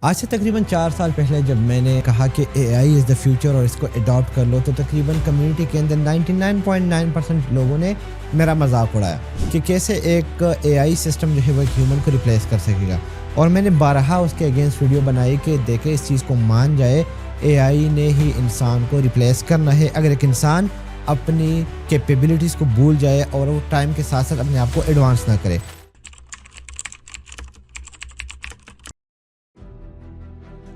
آج سے تقریباً 4 سال پہلے جب میں نے کہا کہ اے آئی از دا فیوچر اور اس کو اڈاپٹ کر لو، تو تقریباً کمیونٹی کے اندر 99.9% لوگوں نے میرا مذاق اڑایا کہ کیسے ایک اے آئی سسٹم جو ہے وہ ایک ہیومن کو ریپلیس کر سکے گا. اور میں نے بارہا اس کے اگینسٹ ویڈیو بنائی کہ دیکھے اس چیز کو مان جائے اے آئی نے ہی انسان کو ریپلیس کرنا ہے. اگر ایک انسان اپنی کیپیبلٹیز کو بھول جائے اور وہ ٹائم کے ساتھ ساتھ اپنے آپ کو ایڈوانس نہ کرے.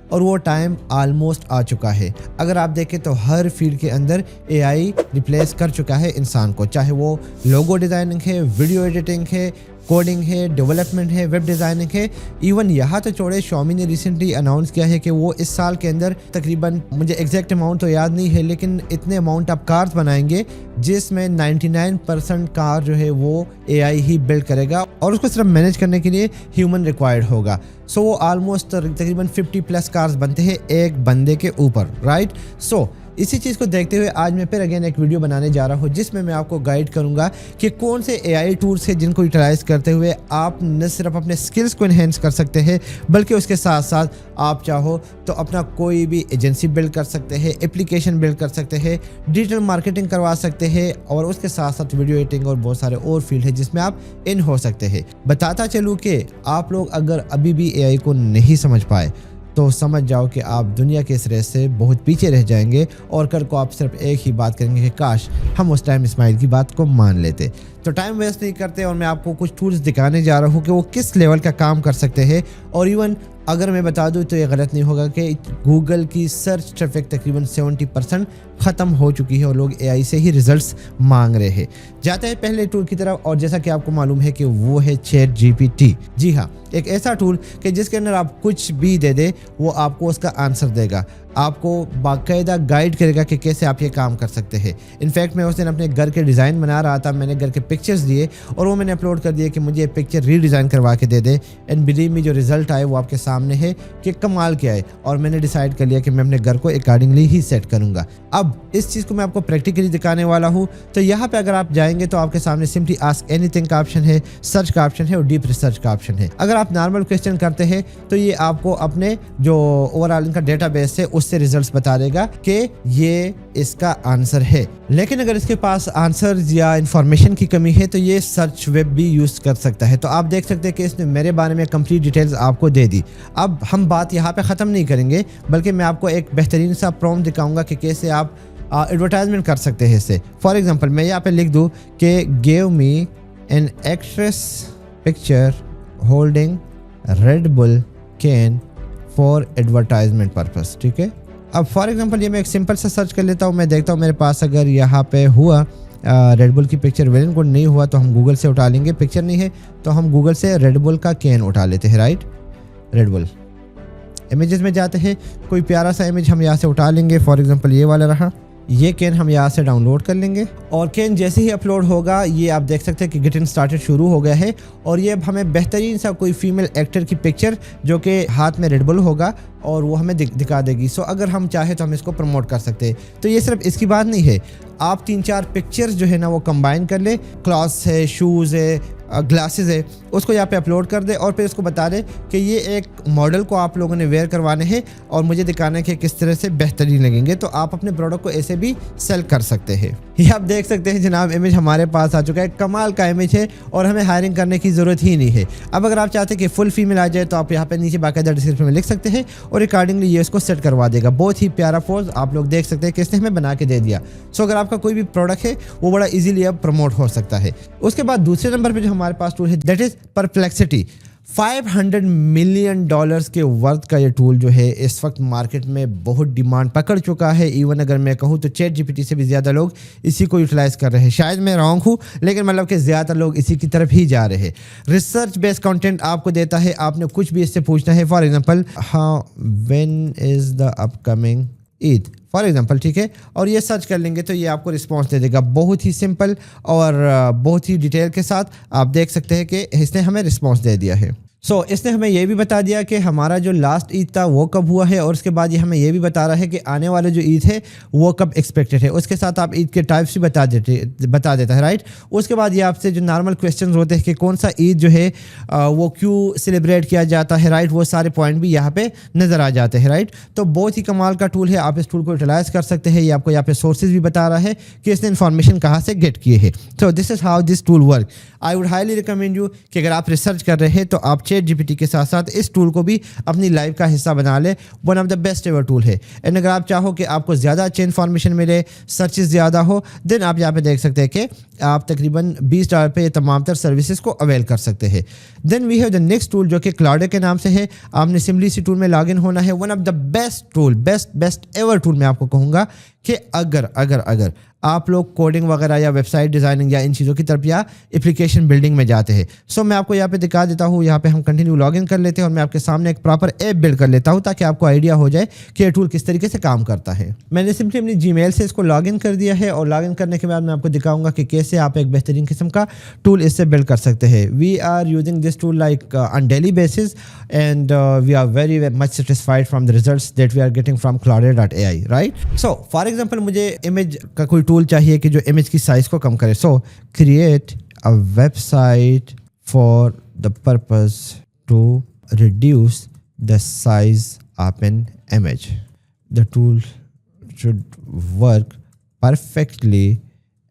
اور وہ ٹائم آلموسٹ آ چکا ہے. اگر آپ دیکھیں تو ہر فیلڈ کے اندر اے آئی ریپلیس کر چکا ہے انسان کو، چاہے وہ لوگو ڈیزائننگ ہے، ویڈیو ایڈیٹنگ ہے، کوڈنگ ہے، ڈیولپمنٹ ہے، ویب ڈیزائننگ ہے. ایون یہاں تو چھوڑے، شامی نے ریسنٹلی اناؤنس کیا ہے کہ وہ اس سال کے اندر تقریباً، مجھے ایگزیکٹ اماؤنٹ تو یاد نہیں ہے، لیکن اتنے اماؤنٹ آپ کارز بنائیں گے جس میں 99% کار جو ہے وہ اے آئی ہی بلڈ کرے گا اور اس کو صرف مینیج کرنے کے لیے ہیومن ریکوائرڈ ہوگا. سو وہ آلموسٹ تقریباً 50+ کارز بنتے ہیں ایک بندے کے اوپر، رائٹ. سو اسی چیز کو دیکھتے ہوئے آج میں پھر اگین ایک ویڈیو بنانے جا رہا ہوں جس میں آپ کو گائیڈ کروں گا کہ کون سے اے آئی ٹولز ہیں جن کو یوٹیلائز کرتے ہوئے آپ نہ صرف اپنے سکلز کو انہینس کر سکتے ہیں بلکہ اس کے ساتھ ساتھ آپ چاہو تو اپنا کوئی بھی ایجنسی بلڈ کر سکتے ہیں، اپلیکیشن بلڈ کر سکتے ہیں، ڈیجیٹل مارکیٹنگ کروا سکتے ہیں، اور اس کے ساتھ ساتھ ویڈیو ایڈیٹنگ اور بہت سارے اور فیلڈ ہیں جس میں آپ ان ہو سکتے ہیں. بتاتا چلوں کہ آپ لوگ اگر ابھی بھی اے آئی کو نہیں سمجھ پائے تو سمجھ جاؤ کہ آپ دنیا کے اس ریس سے بہت پیچھے رہ جائیں گے، اور کل کو آپ صرف ایک ہی بات کریں گے کہ کاش ہم اس ٹائم اسماعیل کی بات کو مان لیتے. تو ٹائم ویسٹ نہیں کرتے اور میں آپ کو کچھ ٹولز دکھانے جا رہا ہوں کہ وہ کس لیول کا کام کر سکتے ہیں. اور ایون اگر میں بتا دوں تو یہ غلط نہیں ہوگا کہ گوگل کی سرچ ٹریفک تقریباً 70% ختم ہو چکی ہے اور لوگ اے آئی سے ہی ریزلٹس مانگ رہے ہیں. جاتے ہیں پہلے ٹول کی طرف، اور جیسا کہ آپ کو معلوم ہے کہ وہ ہے چیٹ جی پی ٹی. جی ہاں، ایک ایسا ٹول کہ جس کے اندر آپ کچھ بھی دے دے وہ آپ کو اس کا آنسر دے گا، آپ کو باقاعدہ گائیڈ کرے گا کہ کیسے آپ یہ کام کر سکتے ہیں. انفیکٹ میں اس دن اپنے گھر کے ڈیزائن بنا رہا تھا، میں نے گھر کے پکچرز دیے اور وہ میں نے اپلوڈ کر دیے کہ مجھے یہ پکچر ری ڈیزائن کروا کے دے دے. اینڈ بلیو می، جو رزلٹ آئے وہ آپ کے سامنے ہے کہ کمال کیا ہے. اور میں نے ڈیسائیڈ کر لیا کہ میں اپنے گھر کو اکارڈنگلی ہی سیٹ کروں گا. اب اس چیز کو میں آپ کو پریکٹیکلی دکھانے والا ہوں. تو یہاں پہ اگر آپ جائیں گے تو آپ کے سامنے سمپلی آسک اینی تھنگ کا آپشن ہے، سرچ کا آپشن ہے اور ڈیپ ریسرچ کا آپشن ہے. اگر آپ نارمل کویسچن کرتے ہیں تو یہ آپ کو اپنے جو اوور آل ان کا ڈیٹا بیس ہے اس سے ریزلٹس بتا دے گا کہ یہ اس کا آنسر ہے. لیکن اگر اس کے پاس آنسر یا انفارمیشن کی کمی ہے تو یہ سرچ ویب بھی یوز کر سکتا ہے. تو آپ دیکھ سکتے ہیں کہ اس نے میرے بارے میں کمپلیٹ ڈیٹیلز آپ کو دے دی. اب ہم بات یہاں پہ ختم نہیں کریں گے بلکہ میں آپ کو ایک بہترین سا پرومپٹ دکھاؤں گا کہ کیسے آپ ایڈورٹائزمنٹ کر سکتے ہیں اس سے. فار ایگزامپل میں یہاں پہ لکھ دوں کہ give me an actress picture holding Red Bull can for advertisement purpose. ٹھیک ہے، اب فار ایگزامپل یہ میں ایک سمپل سا سرچ کر لیتا ہوں. میں دیکھتا ہوں میرے پاس اگر یہاں پہ ہوا ریڈ بل کی پکچر، ویل اینڈ گڈ. نہیں ہوا تو ہم گوگل سے اٹھا لیں گے. پکچر نہیں ہے تو ہم گوگل سے ریڈ بل کا کین اٹھا لیتے ہیں، رائٹ. ریڈ بل امیجز میں جاتے ہیں، کوئی پیارا سا امیج ہم یہاں سے اٹھا لیں گے. فار ایگزامپل یہ والا رہا. یہ کین ہم یہاں سے ڈاؤن لوڈ کر لیں گے اور کین جیسے ہی اپلوڈ ہوگا یہ آپ دیکھ سکتے ہیں کہ گیٹنگ سٹارٹڈ شروع ہو گیا ہے. اور یہ اب ہمیں بہترین سا کوئی فیمیل ایکٹر کی پکچر جو کہ ہاتھ میں ریڈ بل ہوگا اور وہ ہمیں دکھا دے گی. سو اگر ہم چاہیں تو ہم اس کو پروموٹ کر سکتے ہیں. تو یہ صرف اس کی بات نہیں ہے، آپ 3-4 پکچرز جو ہے نا وہ کمبائن کر لیں. کلاتھس ہے، شوز ہے، گلاسز ہے، اس کو یہاں پہ اپلوڈ کر دے اور پھر اس کو بتا دے کہ یہ ایک ماڈل کو آپ لوگوں نے ویئر کروانے ہیں اور مجھے دکھانا ہے کہ کس طرح سے بہترین لگیں گے. تو آپ اپنے پروڈکٹ کو ایسے بھی سیل کر سکتے ہیں. یہ آپ دیکھ سکتے ہیں جناب، امیج ہمارے پاس آ چکا ہے. کمال کا امیج ہے اور ہمیں ہائرنگ کرنے کی ضرورت ہی نہیں ہے. اب اگر آپ چاہتے ہیں کہ فل فیمیل آ جائے تو آپ یہاں پہ نیچے باقاعدہ ڈسکرپشن میں لکھ سکتے ہیں اور اکارڈنگلی یہ اس کو سیٹ کروا دے گا. بہت ہی پیارا پوز آپ لوگ دیکھ سکتے ہیں کہ اس نے ہمیں بنا کے دے دیا. سو اگر آپ کا کوئی بھی پروڈکٹ ہے وہ بڑا ایزیلی اب پروموٹ ہو سکتا ہے. اس کے بعد دوسرے نمبر پہ جو ہمارے پاس ٹول ہے دیٹ از پرپلیکسٹی. $500 ملین کے ورتھ کا یہ ٹول جو ہے اس وقت مارکیٹ میں بہت ڈیمانڈ پکڑ چکا ہے. ایون اگر میں کہوں تو چیٹ جی پی ٹی سے بھی زیادہ لوگ اسی کو یوٹیلائز کر رہے ہیں. شاید میں رانگ ہوں لیکن مطلب کہ زیادہ لوگ اسی کی طرف ہی جا رہے ہیں. ریسرچ بیس کنٹینٹ آپ کو دیتا ہے، آپ نے کچھ بھی اس سے پوچھنا ہے. For example when is the up coming Eid, for example. ٹھیک ہے، اور یہ سرچ کر لیں گے تو یہ آپ کو رسپانس دے دے گا بہت ہی سمپل اور بہت ہی ڈیٹیل کے ساتھ. آپ دیکھ سکتے ہیں کہ اس نے ہمیں رسپانس دے دیا ہے. सो इसने हमें ये भी बता दिया कि हमारा जो लास्ट ईद था वो कब हुआ है, और उसके बाद ये हमें ये भी बता रहा है कि आने वाले जो ईद है वो कब एक्सपेक्टेड है। उसके साथ आप ईद के टाइप्स भी बता देता है, राइट। उसके बाद ये आपसे जो नॉर्मल क्वेश्चंस होते हैं कि कौन सा ईद जो है वो क्यों सेलिब्रेट किया जाता है, राइट, वो सारे पॉइंट भी यहाँ पे नज़र आ जाते हैं, राइट। तो बहुत ही कमाल का टूल है, आप इस टूल को यूटिलाइज कर सकते हैं। ये आपको यहाँ पे सोर्सेज भी बता रहा है कि इसने इन्फॉर्मेशन कहाँ से गेट किए हैं। So this is how this tool work. I would highly recommend you कि अगर आप रिसर्च कर रहे हैं तो आप ChatGPT के साथ साथ इस टूल को भी अपनी लाइफ का हिस्सा बना ले। One of the best ever tool है। एंड अगर आप चाहो कि आपको ज़्यादा अच्छी इन्फॉर्मेशन मिले, सर्चेस ज़्यादा हो, देन आप यहाँ पे देख सकते हैं कि आप तकरीबन $20 पे तमाम तर सर्विसेज को अवेल कर सकते हैं। Then we have the next tool जो कि क्लाउडे के नाम से है। आपने सिंपली सी टूल में लॉग इन होना है। One of the best tool, best ever tool मैं आपको कहूँगा कि अगर आप लोग कोडिंग वगैरह या वेबसाइट डिज़ाइनिंग या इन चीज़ों की तरफ या एप्लीकेशन बिल्डिंग में जाते हैं, सो मैं आपको यहाँ पे दिखा देता हूँ। यहाँ पे हम कंटिन्यू लॉगिन कर लेते हैं और मैं आपके सामने एक प्रॉपर ऐप बिल्ड कर लेता हूँ ताकि आपको आइडिया हो जाए कि ये टूल किस तरीके से काम करता है। मैंने सिंपली अपनी जीमेल से इसको लॉगिन कर दिया है और लॉगिन करने के बाद मैं आपको दिखाऊंगा कि कैसे आप एक बेहतरीन किस्म का टूल इससे बिल्ड कर सकते हैं। We are using this tool like on daily basis and we are very much satisfied from the results that we are getting from Claude.ai, right. So for example मुझे इमेज का कोई tool चाहिए कि जो image की size को कम करे। So create a website for the purpose to reduce the size of an image. The tool should work perfectly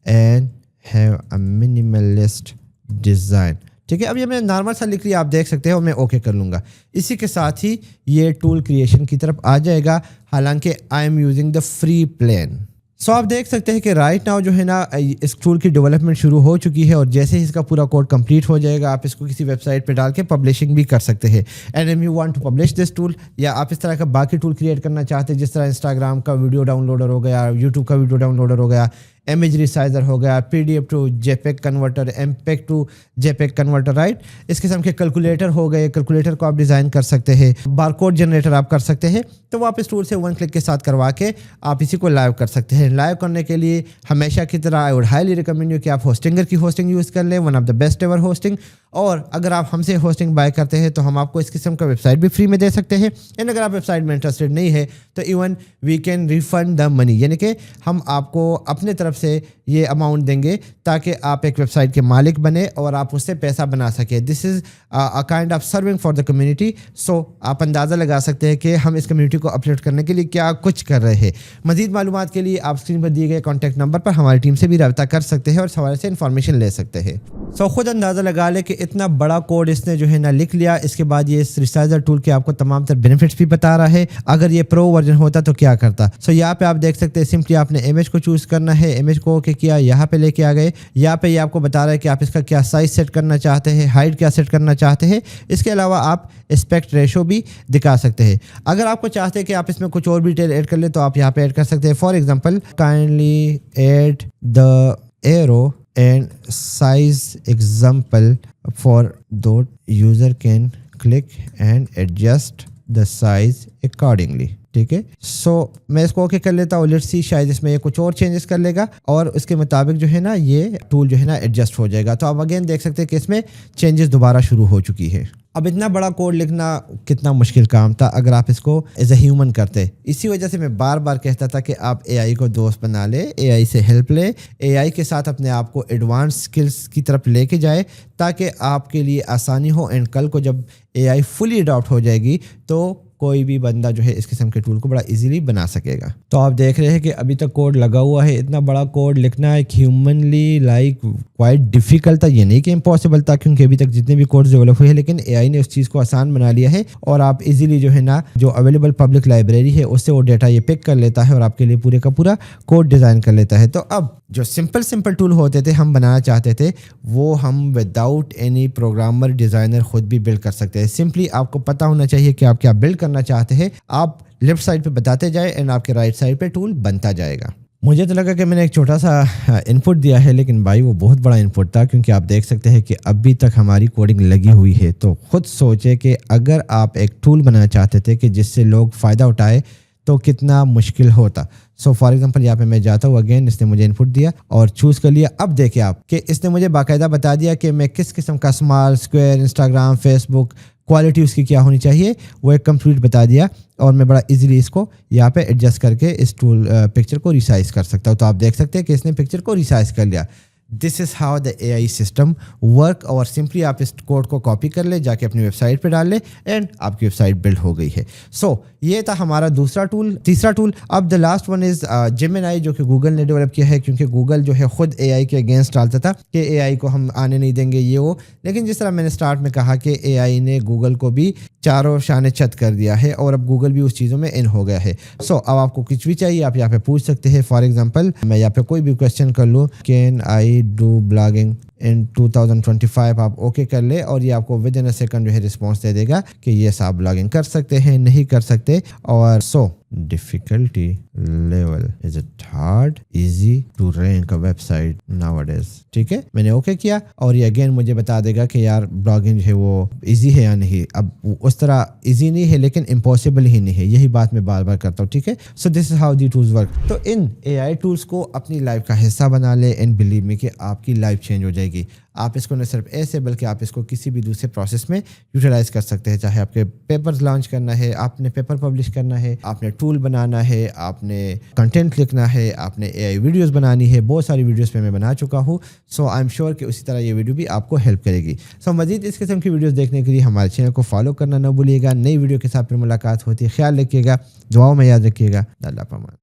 and have a minimalist design. ठीक है, अब ये मैं नॉर्मल सा लिख लिया, आप देख सकते हैं, और मैं ओके कर लूँगा। इसी के साथ ही ये टूल क्रिएशन की तरफ आ जाएगा, हालांकि I am using the free plan. So आप देख सकते हैं कि राइट नाउ जो है ना इस टूल की डेवलपमेंट शुरू हो चुकी है और जैसे ही इसका पूरा कोड कंप्लीट हो जाएगा आप इसको किसी वेबसाइट पे डाल के पब्लिशिंग भी कर सकते हैं। And if you want to publish this tool, या आप इस तरह का बाकी टूल क्रिएट करना चाहते हैं जिस तरह इंस्टाग्राम का वीडियो डाउनलोडर हो गया, यूट्यूब का वीडियो डाउनलोडर हो गया, इमेज रिसाइजर हो गया, PDF to JPEG converter, MPEG to JPEG converter, right. इस किस्म के कैलकुलेटर हो गए, कैलकुलेटर को आप डिज़ाइन कर सकते हैं, बारकोड जनरेटर आप कर सकते हैं। तो वो आप इस टूल से वन क्लिक के साथ करवा के आप इसी को लाइव कर सकते हैं। लाइव करने के लिए हमेशा की तरह I would highly recommend you कि आप होस्टिंगर की होस्टिंग यूज़ कर लें, one of the best ever hosting. और अगर आप हमसे होस्टिंग बाय करते हैं तो हम आपको इस किस्म का वेबसाइट भी फ्री में दे सकते हैं। एंड अगर आप वेबसाइट में इंटरेस्टेड नहीं है तो even we can refund the money, यानी कि हम आपको अपने तरफ से ये अमाउंट देंगे ताकि आप एक वेबसाइट के मालिक बने और आप उससे पैसा बना सके। This is a kind of serving for the community. So आप अंदाज़ा लगा सकते हैं कि हम इस कम्युनिटी को अपडेट करने के लिए क्या कुछ कर रहे हैं। मज़ीद मालूमात के लिए आप स्क्रीन पर दिए गए कॉन्टैक्ट नंबर पर हमारी टीम से भी रब्ता कर सकते हैं और इस हवाले से इन्फॉर्मेशन ले सकते हैं। सो खुद अंदाज़ा लगा ले कि इतना बड़ा कोड इसने जो है ना लिख लिया। इसके बाद ये इस रिसाइजर टूल के आपको तमाम तर बेनिफिट्स भी बता रहा है। अगर ये प्रो वर्जन होता तो क्या करता। सो यहाँ पे आप देख सकते हैं, सिंपली आपने इमेज को चूज़ करना है, इमेज को ओके किया, यहाँ पे लेके आ गए। यहाँ पे ये आपको बता रहा है कि आप इसका क्या साइज सेट करना चाहते हैं, हाइट क्या सेट करना चाहते हैं। इसके अलावा आप एस्पेक्ट रेशो भी दिखा सकते हैं। अगर आपको चाहते हैं कि आप इसमें कुछ और भी डिटेल ऐड कर ले तो आप यहाँ पे ऐड कर सकते हैं। For example, kindly add the arrow and size example for that user can click and adjust the size accordingly। ठीक है, सो मैं इसको ओके कर लेता हूँ। लेट्स सी, शायद इसमें ये कुछ और चेंजेस कर लेगा और उसके मुताबिक जो है ना ये टूल जो है ना एडजस्ट हो जाएगा। तो आप अगेन देख सकते हैं कि इसमें चेंजेस दोबारा शुरू हो चुकी है। अब इतना बड़ा कोड लिखना कितना मुश्किल काम था अगर आप इसको एज ए ह्यूमन करते। इसी वजह से मैं बार बार कहता था कि आप AI को दोस्त बना ले, AI से हेल्प ले, AI के साथ अपने आप को एडवांस स्किल्स की तरफ लेके जाए ताकि आपके लिए आसानी हो। एंड कल को जब AI फुली अडॉप्ट हो जाएगी तो कोई भी बंदा जो है इस किस्म के टूल को बड़ा इजीली बना सकेगा। तो आप देख रहे हैं कि अभी तक कोड लगा हुआ है। इतना बड़ा कोड लिखना एक ह्यूमनली लाइक क्वाइट डिफिकल्ट था, ये नहीं कि इम्पॉसिबल था, क्योंकि अभी तक जितने भी कोड्स डेवलप हुए हैं लेकिन AI ने उस चीज़ को आसान बना लिया है और आप इजीली जो है ना जो अवेलेबल पब्लिक लाइब्रेरी है उससे वो डेटा ये पिक कर लेता है और आपके लिए पूरे का पूरा कोड डिज़ाइन कर लेता है। तो अब जो सिंपल टूल होते थे हम बनाना चाहते थे वो हम विदाउट एनी प्रोग्रामर डिज़ाइनर खुद भी बिल्ड कर सकते हैं। सिंपली आपको पता होना चाहिए कि आप क्या बिल्ड करना चाहते हैं। आप लेफ्ट साइड पे बताते जाए एंड आपके राइट साइड पे टूल बनता जाएगा। मुझे तो लगा कि मैंने एक छोटा सा इनपुट दिया है लेकिन भाई वो बहुत बड़ा इनपुट था, क्योंकि आप देख सकते हैं कि अभी तक हमारी कोडिंग लगी हुई है। तो खुद सोचे कि अगर आप एक टूल बनाना चाहते थे कि जिससे लोग फ़ायदा उठाए तो कितना मुश्किल होता। सो फॉर एग्जांपल यहाँ पे मैं जाता हूँ, अगेन इसने मुझे इनपुट दिया और चूज़ कर लिया। अब देखिए आप कि इसने मुझे बाकायदा बता दिया कि मैं किस किस्म का small, square, Instagram, Facebook quality उसकी क्या होनी चाहिए, वो एक कंप्लीट बता दिया और मैं बड़ा इजीली इसको यहाँ पे एडजस्ट करके इस टूल पिक्चर को रिसाइज कर सकता हूँ। तो आप देख सकते हैं कि इसने पिक्चर को रिसाइज कर लिया। This is how the AI system work. और सिंपली आप इस कोड को कॉपी कर ले, जाके अपनी वेबसाइट पे डाल ले एंड आपकी वेबसाइट बिल्ड हो गई है। सो ये था हमारा दूसरा टूल। तीसरा टूल, अब the last one is Gemini, जो कि गूगल ने डेवलप किया है, क्योंकि गूगल जो है खुद AI के अगेंस्ट डालता था कि AI को हम आने नहीं देंगे ये वो। लेकिन जिस तरह मैंने स्टार्ट में कहा कि AI ने गूगल को भी चारों शाने छत कर दिया है और अब गूगल भी उस चीज़ों में इन हो गया है। सो अब आपको कुछ भी चाहिए आप यहाँ पे पूछ सकते हैं। फॉर एग्जांपल मैं यहाँ पे कोई भी क्वेश्चन कर लूँ, कैन आई डू ब्लॉगिंग इन 2025, आप ओके कर ले और ये आपको विद इन अ सेकंड जो है रिस्पॉन्स दे देगा कि यस आप ब्लॉगिंग कर सकते हैं, नहीं कर सकते। और so difficulty level, is it hard, easy to rank a website nowadays. ठीक है, मैंने ओके किया और ये अगेन मुझे बता देगा कि यार ब्लॉगिंग जो है वो इजी है या नहीं। अब उस तरह इजी नहीं है लेकिन इम्पॉसिबल ही नहीं है, यही बात मैं बार बार करता हूँ। ठीक है, so this is how the tools work. तो इन AI टूल्स को अपनी लाइफ का हिस्सा बना ले एंड बिलीव मी कि आपकी लाइफ चेंज हो जाएगी। आप इसको न सिर्फ ऐसे बल्कि आप इसको किसी भी दूसरे प्रोसेस में यूटिलाइज कर सकते हैं। चाहे आपके पेपर्स लॉन्च करना है, आपने पेपर पब्लिश करना है, आपने टूल बनाना है, आपने कंटेंट लिखना है, आपने AI वीडियोस बनानी है, बहुत सारी वीडियोस पे मैं बना चुका हूँ। सो आई एम श्योर कि उसी तरह ये वीडियो भी आपको हेल्प करेगी। सो मजीद इस किस्म की वीडियोस देखने के लिए हमारे चैनल को फॉलो करना न भूलिएगा। नई वीडियो के साथ फिर मुलाकात होती है। ख्याल रखिएगा, दुआओं में याद रखिएगा। अल्लाह पामान।